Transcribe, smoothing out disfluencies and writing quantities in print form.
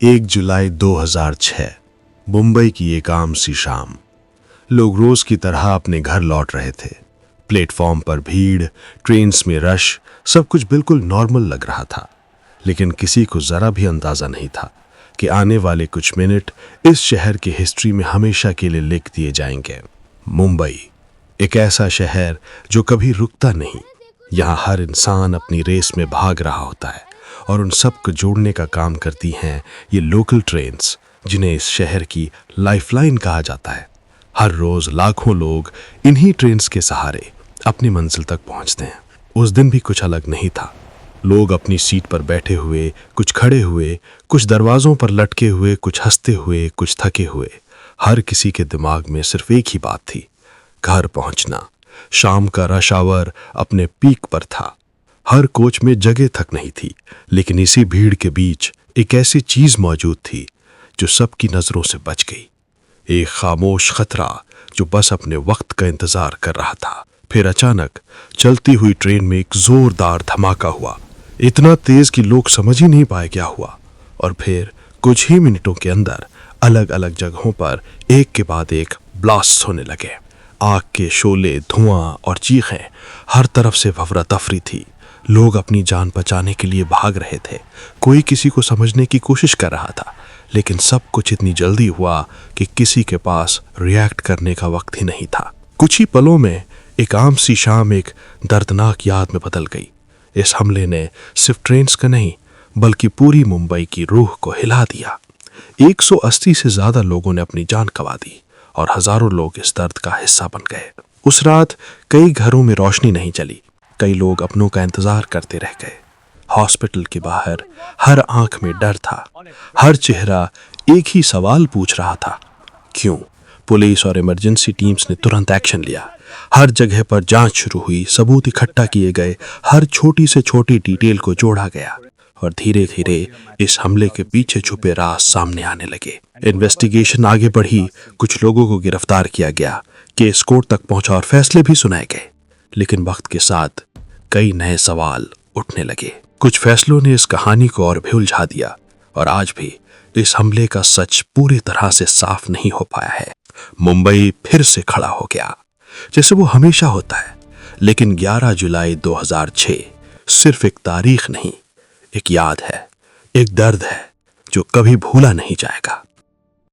1 जुलाई 2006 मुंबई की एक आम सी शाम। लोग रोज की तरह अपने घर लौट रहे थे। प्लेटफॉर्म पर भीड़, ट्रेन्स में रश, सब कुछ बिल्कुल नॉर्मल लग रहा था। लेकिन किसी को जरा भी अंदाजा नहीं था कि आने वाले कुछ मिनट इस शहर की हिस्ट्री में हमेशा के लिए लिख दिए जाएंगे। मुंबई एक ऐसा शहर जो कभी रुकता नहीं। यहाँ हर इंसान अपनी रेस में भाग रहा होता है और उन सब को जोड़ने का काम करती हैं ये लोकल ट्रेन्स, जिन्हें इस शहर की लाइफलाइन कहा जाता है। हर रोज लाखों लोग इन्हीं ट्रेन्स के सहारे अपनी मंजिल तक पहुंचते हैं। उस दिन भी कुछ अलग नहीं था। लोग अपनी सीट पर बैठे हुए, कुछ खड़े हुए, कुछ दरवाजों पर लटके हुए, कुछ हंसते हुए, कुछ थके हुए। हर किसी के दिमाग में सिर्फ एक ही बात थी, घर पहुंचना। शाम का रश आवर अपने पीक पर था। हर कोच में जगह तक नहीं थी, लेकिन इसी भीड़ के बीच एक ऐसी चीज मौजूद थी जो सबकी नजरों से बच गई। एक खामोश खतरा जो बस अपने वक्त का इंतजार कर रहा था। फिर अचानक चलती हुई ट्रेन में एक जोरदार धमाका हुआ, इतना तेज कि लोग समझ ही नहीं पाए क्या हुआ। और फिर कुछ ही मिनटों के अंदर अलग अलग जगहों पर एक के बाद एक ब्लास्ट होने लगे। आग के शोले, धुआं और चीखें, हर तरफ से अफरा तफरी थी। लोग अपनी जान बचाने के लिए भाग रहे थे। कोई किसी को समझने की कोशिश कर रहा था, लेकिन सब कुछ इतनी जल्दी हुआ कि किसी के पास रिएक्ट करने का वक्त ही नहीं था। कुछ ही पलों में एक आम सी शाम एक दर्दनाक याद में बदल गई। इस हमले ने सिर्फ ट्रेन्स का नहीं, बल्कि पूरी मुंबई की रूह को हिला दिया। 180 से ज्यादा लोगों ने अपनी जान गंवा दी और हजारों लोग इस दर्द का हिस्सा बन गए। उस रात कई घरों में रोशनी नहीं जली। कई लोग अपनों का इंतजार करते रह गए। हॉस्पिटल के बाहर हर आंख में डर था। हर चेहरा एक ही सवाल पूछ रहा था, क्यों? पुलिस और इमरजेंसी टीम्स ने तुरंत एक्शन लिया। हर जगह पर जांच शुरू हुई, सबूत इकट्ठा किए गए, हर छोटी से छोटी डिटेल को जोड़ा गया और धीरे धीरे इस हमले के पीछे छुपे राज सामने आने लगे। इन्वेस्टिगेशन आगे बढ़ी, कुछ लोगों को गिरफ्तार किया गया, केस कोर्ट तक पहुंचा और फैसले भी सुनाए गए। लेकिन वक्त के साथ कई नए सवाल उठने लगे। कुछ फैसलों ने इस कहानी को और भी उलझा दिया और आज भी इस हमले का सच पूरी तरह से साफ नहीं हो पाया है। मुंबई फिर से खड़ा हो गया, जैसे वो हमेशा होता है। लेकिन 11 जुलाई 2006 सिर्फ एक तारीख नहीं, एक याद है, एक दर्द है जो कभी भूला नहीं जाएगा।